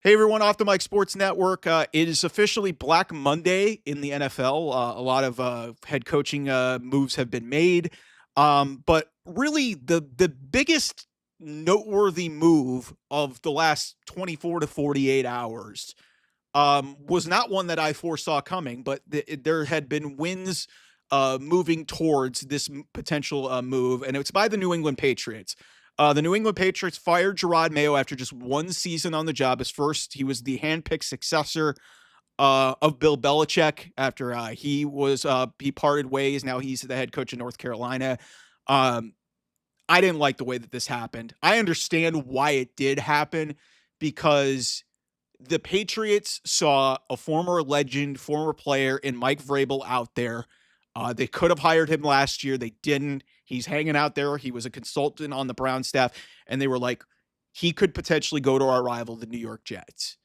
Hey everyone, off the Mike Sports Network. It is officially Black Monday in the NFL. A lot of head coaching moves have been made, but really the biggest noteworthy move of the last 24 to 48 hours was not one that I foresaw coming, but there had been winds moving towards this potential move, and it's by the New England Patriots. The New England Patriots fired Jerod Mayo after just one season on the job. His first, he was the handpicked successor of Bill Belichick after he parted ways. Now he's the head coach of North Carolina. Um, I didn't like the way that this happened. I understand why it did happen because the Patriots saw a former legend, former player in Mike Vrabel out there. They could have hired him last year. They didn't. He's hanging out there. He was a consultant on the Brown staff, and they were like, he could potentially go to our rival, the New York Jets.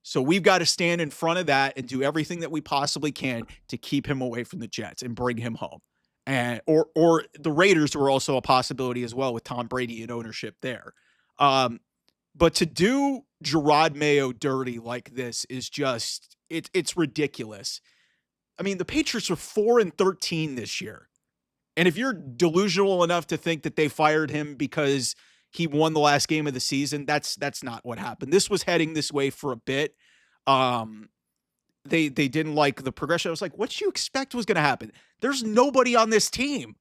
So we've got to stand in front of that and do everything that we possibly can to keep him away from the Jets and bring him home. And or the Raiders were also a possibility as well with Tom Brady in ownership there. But to do Jerod Mayo dirty like this is just it's ridiculous. I mean, the Patriots were 4-13 this year. And if you're delusional enough to think that they fired him because he won the last game of the season, that's not what happened. This was heading this way for a bit. Um, they didn't like the progression. I was like, what do you expect was going to happen? There's nobody on this team.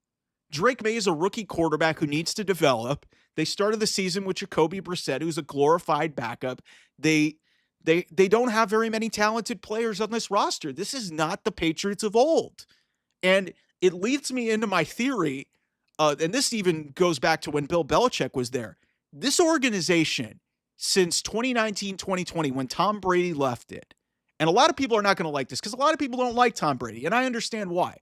Drake May is a rookie quarterback who needs to develop. They started the season with Jacoby Brissett, who's a glorified backup. They don't have very many talented players on this roster. This is not the Patriots of old. And it leads me into my theory, and this even goes back to when Bill Belichick was there. This organization, since 2019, 2020, when Tom Brady left it, and a lot of people are not going to like this because a lot of people don't like Tom Brady, and I understand why.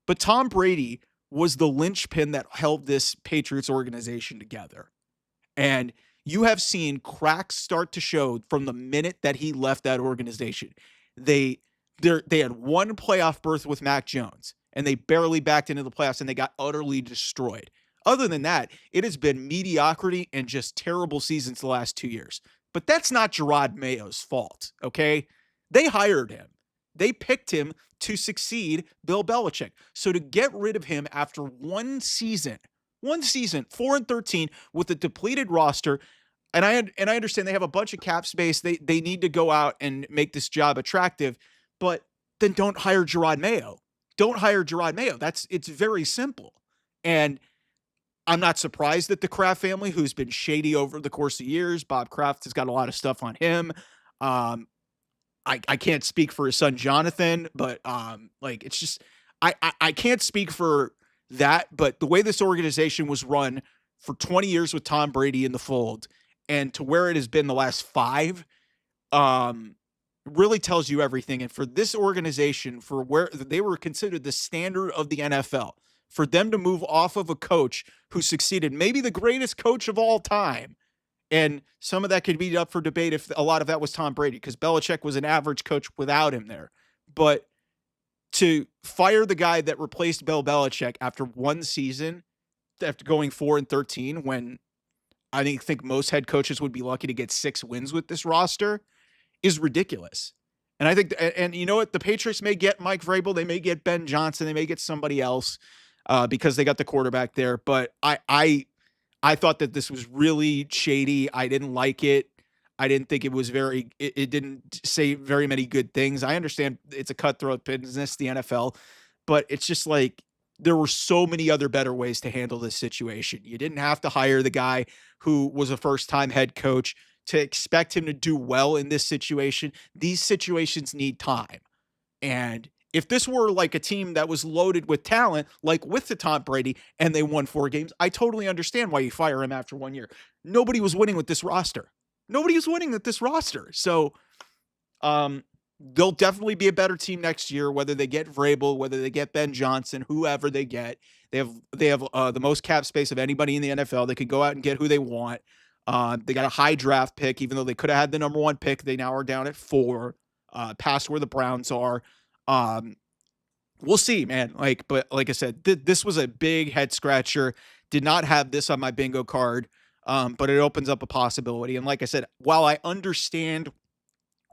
But Tom Brady was the linchpin that held this Patriots organization together. And you have seen cracks start to show from the minute that he left that organization. They they had one playoff berth with Mac Jones, and they barely backed into the playoffs, and they got utterly destroyed. Other than that, it has been mediocrity and just terrible seasons the last 2 years. But that's not Jerod Mayo's fault, okay? They hired him. They picked him to succeed Bill Belichick. So to get rid of him after one season, 4-13 with a depleted roster, and I understand they have a bunch of cap space. They need to go out and make this job attractive, but then don't hire Jerod Mayo. Don't hire Jerod Mayo. It's very simple. And I'm not surprised that the Kraft family, who's been shady over the course of years, Bob Kraft has got a lot of stuff on him. I can't speak for his son Jonathan, but like it's just I can't speak for that. But the way this organization was run for 20 years with Tom Brady in the fold, and to where it has been the last five, really tells you everything. And for this organization, for where they were considered the standard of the NFL, for them to move off of a coach who succeeded, maybe the greatest coach of all time. And some of that could be up for debate if a lot of that was Tom Brady, because Belichick was an average coach without him there. But to fire the guy that replaced Bill Belichick after one season, after going 4-13, when I think most head coaches would be lucky to get 6 wins with this roster, is ridiculous. And I think, and you know what? The Patriots may get Mike Vrabel, they may get Ben Johnson, they may get somebody else because they got the quarterback there. But I thought that this was really shady. I didn't like it. I didn't think it was it didn't say very many good things. I understand it's a cutthroat business, the NFL, but it's just like there were so many other better ways to handle this situation. You didn't have to hire the guy who was a first-time head coach to expect him to do well in this situation. These situations need time. And if this were like a team that was loaded with talent, like with the Tom Brady, and they won 4 games, I totally understand why you fire him after 1 year. Nobody was winning with this roster. Nobody was winning with this roster. So they'll definitely be a better team next year, whether they get Vrabel, whether they get Ben Johnson, whoever they get. They have the most cap space of anybody in the NFL. They could go out and get who they want. They got a high draft pick, even though they could have had the number 1 pick. They now are down at 4, past where the Browns are. We'll see, man. But like I said, this was a big head scratcher. Did not have this on my bingo card. but it opens up a possibility. And like I said, while I understand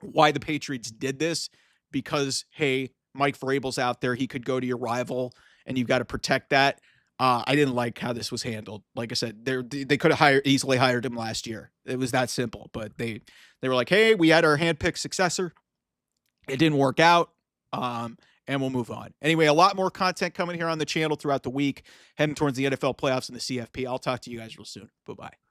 why the Patriots did this, because hey, Mike Vrabel's out there, he could go to your rival, and you've got to protect that. I didn't like how this was handled. Like I said, they could have easily hired him last year. It was that simple. But they were like, hey, we had our handpicked successor. It didn't work out. And we'll move on. Anyway, a lot more content coming here on the channel throughout the week, heading towards the NFL playoffs and the CFP. I'll talk to you guys real soon. Bye-bye.